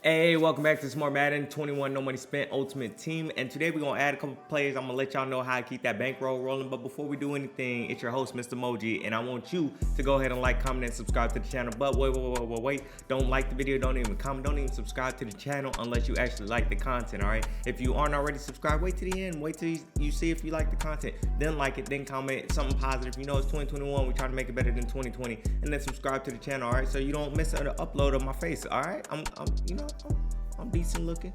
Hey, welcome back to some more Madden 21 No Money Spent Ultimate Team. And today we're going to add a couple players. I'm going to let y'all know how to keep that bankroll rolling. But before we do anything, it's your host, Mr. Moji. And I want you to go ahead and like, comment, and subscribe to the channel. But wait. Don't like the video. Don't even comment. Don't even subscribe to the channel unless you actually like the content, all right? If you aren't already subscribed, wait to the end. Wait till you see if you like the content. Then like it. Then comment something positive. You know it's 2021. We're trying to make it better than 2020. And then subscribe to the channel, all right? So you don't miss an upload of my face, all right? I'm decent looking.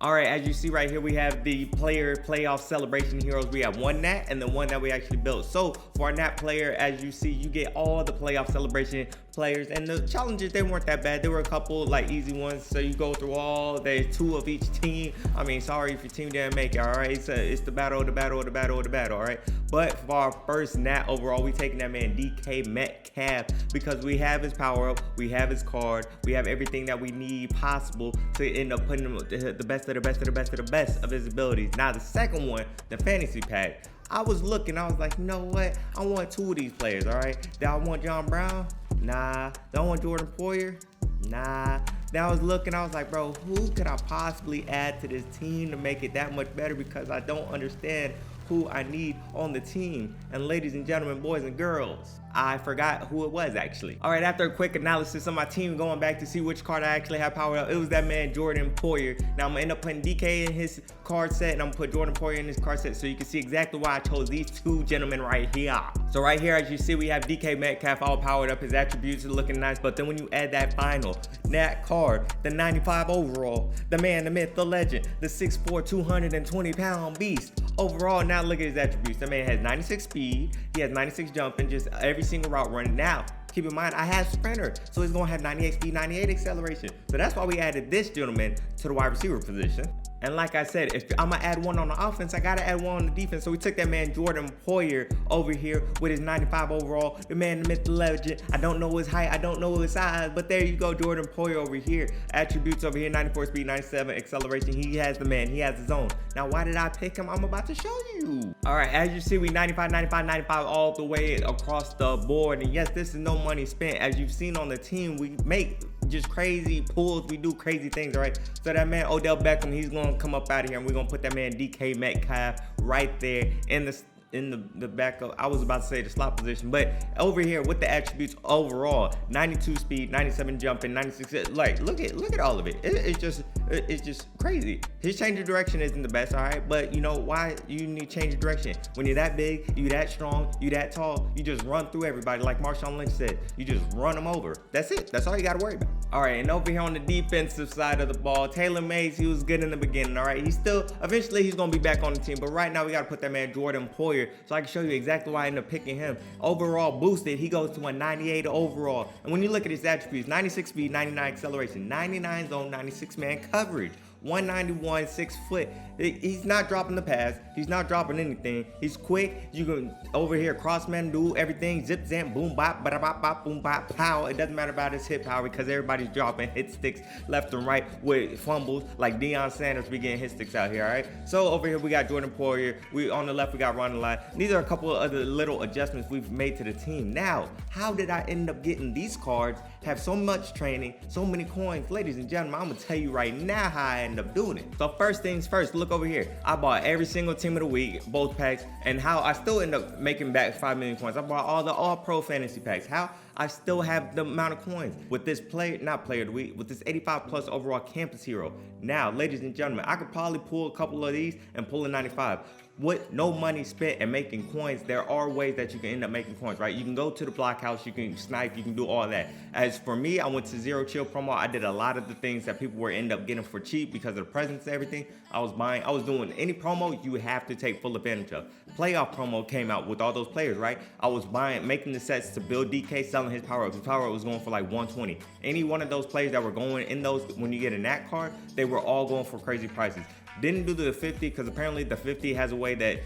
All right, as you see right here, we have the player playoff celebration heroes. We have one Nat and then one that we actually built. So for our Nat player, as you see, you get all the playoff celebration players, and the challenges, they weren't that bad. There were a couple like easy ones. So you go through all, there's 2 of each team. I mean, sorry if your team didn't make it, all right? It's the battle, all right? But for our first Nat overall, we taking that man DK Metcalf because we have his power up, we have his card, we have everything that we need possible to end up putting him the best of the best of his abilities. Now the second one, the fantasy pack, I was looking, I was like, you know what? I want 2 of these players, all right? Do I want John Brown? Nah. Do I want Jordan Poyer? Nah. Now I was looking, I was like, bro, who could I possibly add to this team to make it that much better, because I don't understand who I need on the team. And ladies and gentlemen, boys and girls, I forgot who it was actually. All right, after a quick analysis of my team, going back to see which card I actually have powered up, it was that man Jordan Poyer. Now I'm gonna end up putting DK in his card set, and I'm gonna put Jordan Poyer in his card set so you can see exactly why I chose these 2 gentlemen right here. So right here, as you see, we have DK Metcalf all powered up. His attributes are looking nice, but then when you add that final Nat card, the 95 overall, the man, the myth, the legend, the 6'4", 220-pound beast. Overall, now look at his attributes. The man has 96 speed, he has 96 jumping, just every single route run. Now, keep in mind, I have sprinter, so he's gonna have 98 speed, 98 acceleration. So that's why we added this gentleman to the wide receiver position. And like I said, if I'm gonna add one on the offense, I gotta add one on the defense. So we took that man Jordan Poyer over here with his 95 overall, the man, the myth, the legend. I don't know his height, I don't know his size, but there you go, Jordan Poyer over here. Attributes over here, 94 speed, 97 acceleration. He has the man, he has his own. Now, why did I pick him? I'm about to show you. All right, as you see, we 95 all the way across the board. And yes, this is no money spent. As you've seen on the team, we make just crazy pulls, we do crazy things, all right? So that man Odell Beckham, he's gonna come up out of here, and we're gonna put that man DK Metcalf right there in the back of, I was about to say the slot position, but over here with the attributes overall, 92 speed, 97 jumping, 96, like look at all of it. It's just crazy. His change of direction isn't the best, all right? But you know why you need change of direction? When you're that big, you that strong, you that tall, you just run through everybody. Like Marshawn Lynch said, you just run them over. That's it. That's all you gotta worry about. All right, and over here on the defensive side of the ball, Taylor Mays, he was good in the beginning, all right? Eventually he's gonna be back on the team, but right now we gotta put that man Jordan Poyer so I can show you exactly why I ended up picking him. Overall boosted, he goes to a 98 overall. And when you look at his attributes, 96 speed, 99 acceleration, 99 zone, 96 man coverage, 191, 6 foot. He's not dropping the pass. He's not dropping anything. He's quick. You can over here crossman, do everything. Zip, zam, boom, bop, bada, bop, bop, boom, bop, pow. It doesn't matter about his hit power because everybody's dropping hit sticks left and right with fumbles like Deion Sanders. We getting hit sticks out here, all right? So over here we got Jordan Poyer. We on the left we got Ron Line. These are a couple of other little adjustments we've made to the team. Now, how did I end up getting these cards? Have so much training, so many coins. Ladies and gentlemen, I'm gonna tell you right now how I end up doing it. So first things first, look over here. I bought every single team of the week, both packs, and how I still end up making back 5 million coins. I bought all the all-pro fantasy packs. How I still have the amount of coins with this player of the week, with this 85 plus overall campus hero. Now, ladies and gentlemen, I could probably pull a couple of these and pull a 95. With no money spent and making coins, there are ways that you can end up making coins, right? You can go to the block house, you can snipe, you can do all that. As for me, I went to Zero Chill promo. I did a lot of the things that people were end up getting for cheap because of the presents and everything. I was doing any promo you have to take full advantage of. Playoff promo came out with all those players, right? I was making the sets to build DK, selling his power up. His power up was going for like 120. Any one of those players that were going in those, when you get a Nat card, they were all going for crazy prices. Didn't do the 50 because apparently the 50 has a way that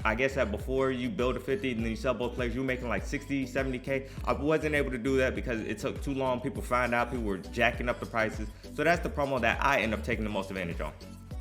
I guess that before you build a 50 and then you sell both players, you're making like 60, 70K. I wasn't able to do that because it took too long. People found out, people were jacking up the prices. So that's the promo that I end up taking the most advantage on.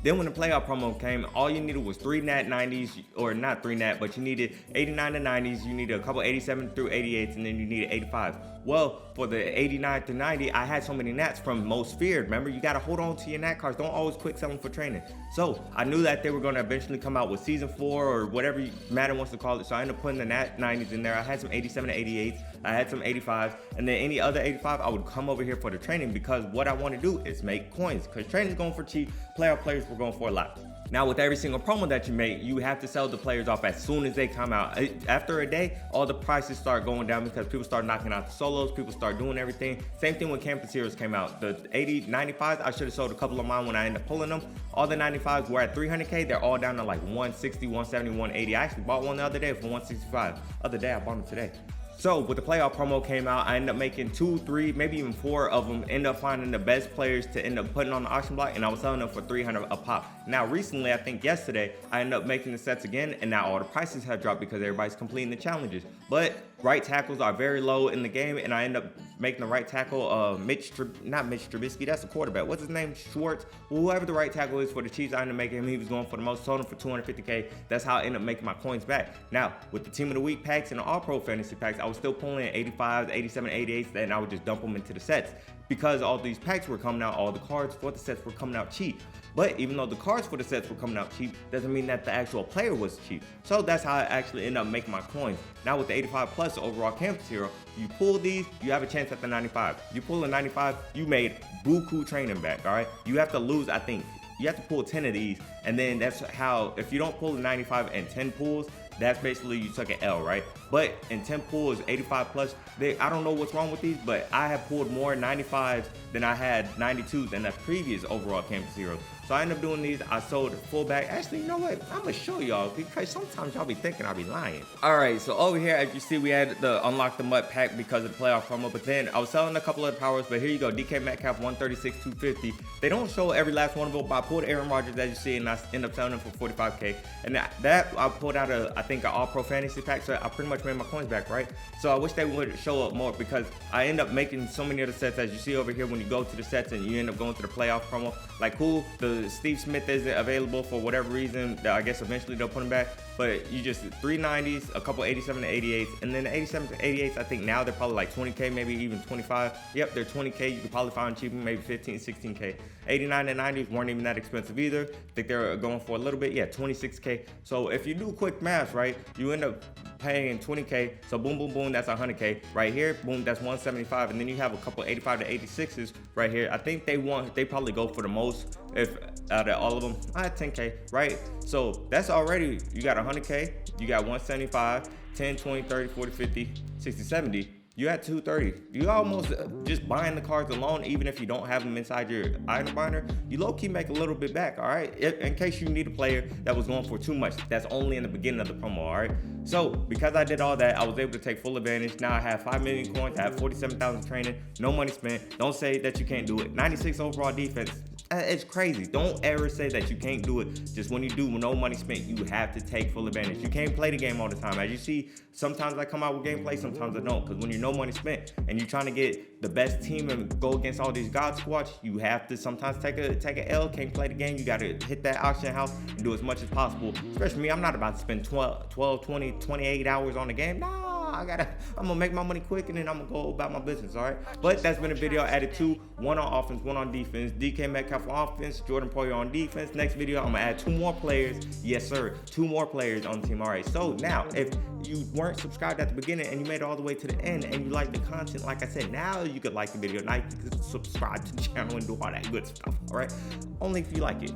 Then when the playoff promo came, all you needed was 3 Nat 90s, or not 3 Nat, but you needed 89 to 90s, you needed a couple 87 through 88s, and then you needed 85. Well, for the 89 to 90, I had so many nats from Most Feared. Remember, you got to hold on to your nat cards. Don't always quick sell them for training. So I knew that they were going to eventually come out with season 4 or whatever Madden wants to call it. So I ended up putting the nat 90s in there. I had some 87 to 88s. I had some 85s. And then any other 85, I would come over here for the training, because what I want to do is make coins. Because training's going for cheap. Playoff players were going for a lot. Now, with every single promo that you make, you have to sell the players off as soon as they come out. After a day, all the prices start going down because people start knocking out the solos, people start doing everything. Same thing when Campus Heroes came out. The 80, 95s, I should have sold a couple of mine when I ended up pulling them. All the 95s were at 300K. They're all down to like 160, 170, 180. I actually bought one the other day for 165. Other day, I bought them today. So with the playoff promo came out, I ended up making 2, 3, maybe even 4 of them, end up finding the best players to end up putting on the auction block, and I was selling them for 300 a pop. Now recently, I think yesterday, I ended up making the sets again, and now all the prices have dropped because everybody's completing the challenges. But right tackles are very low in the game, and I end up making the right tackle, not Mitch Trubisky, that's the quarterback. What's his name? Schwartz. Whoever the right tackle is for the Chiefs, I ended up making him. He was going for the most, sold him for 250K. That's how I ended up making my coins back. Now, with the Team of the Week packs and the All-Pro Fantasy packs, I was still pulling in 85s, 87, 88s, and I would just dump them into the sets. Because all these packs were coming out, all the cards for the sets were coming out cheap. But even though the cards for the sets were coming out cheap, doesn't mean that the actual player was cheap. So that's how I actually end up making my coins. Now with the 85 plus overall Campus Hero, you pull these, you have a chance at the 95. You pull a 95, you made buku training back, all right? You have to lose, I think, you have to pull 10 of these, and then that's how, if you don't pull the 95 and 10 pulls, that's basically you took an L, right? But in 10 pulls, 85 plus, I don't know what's wrong with these, but I have pulled more 95s than I had 92s in the previous overall Campus Heroes. So I ended up doing these. I sold fullback. Actually, you know what? I'm gonna show y'all, because sometimes y'all be thinking I'll be lying. All right, so over here, as you see, we had the Unlock the Mud pack because of the playoff promo, but then I was selling a couple of powers, but here you go, DK Metcalf 136, 250. They don't show every last one of them, but I pulled Aaron Rodgers, as you see, and I end up selling them for 45K. And that I pulled out I think an All-Pro Fantasy pack, so I pretty much made my coins back, right? So I wish they would show up more, because I end up making so many of the sets, as you see over here, when you go to the sets and you end up going to the playoff promo. Like, cool, the Steve Smith isn't available for whatever reason. I guess eventually they'll put him back, but you just 390s, a couple 87 to 88s, and then the 87 to 88s, I think now they're probably like 20K, maybe even 25. Yep, they're 20K. You can probably find cheaper, maybe 15, 16K. 89 and 90s weren't even that expensive either. I think they're going for a little bit, yeah, 26K. So if you do quick math, right, you end up paying 20K. So boom, boom, boom, that's 100K. Right here, boom, that's 175. And then you have a couple 85 to 86s right here. I think they probably go for the most, if out of all of them, 10K, right? So that's already, you got 100K, you got 175, 10, 20, 30, 40, 50, 60, 70. You at 230. You almost just buying the cards alone, even if you don't have them inside your item binder, you low-key make a little bit back, all right? In case you need a player that was going for too much, that's only in the beginning of the promo, all right? So because I did all that, I was able to take full advantage. Now I have 5 million coins, I have 47,000 training, no money spent. Don't say that you can't do it. 96 overall defense. It's crazy. Don't ever say that you can't do it. Just when you do, no money spent, you have to take full advantage. You can't play the game all the time. As you see, sometimes I come out with gameplay, sometimes I don't. Because when you're no money spent and you're trying to get the best team and go against all these God squads, you have to sometimes take a L. Can't play the game. You got to hit that auction house and do as much as possible. Especially me, I'm not about to spend 12, 20, 28 hours on the game. No. I'm gonna make my money quick, and then I'm gonna go about my business, all right? But that's been a video. I added 2, one on offense, one on defense. DK Metcalf on offense, Jordan Poyer on defense. Next video, I'm gonna add 2 more players. Yes, sir, 2 more players on the team. All right, so now, if you weren't subscribed at the beginning and you made it all the way to the end and you like the content, like I said, now you could like the video. Now you can subscribe to the channel and do all that good stuff, all right? Only if you like it.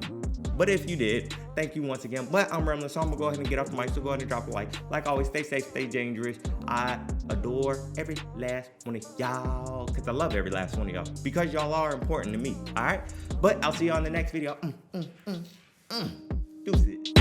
But if you did, thank you once again. But I'm rambling, so I'm gonna go ahead and get off the mic. So go ahead and drop a like. Like always, stay safe, stay dangerous. I adore every last one of y'all, because I love every last one of y'all, because y'all are important to me, all right? But I'll see you on the next video. Deuces.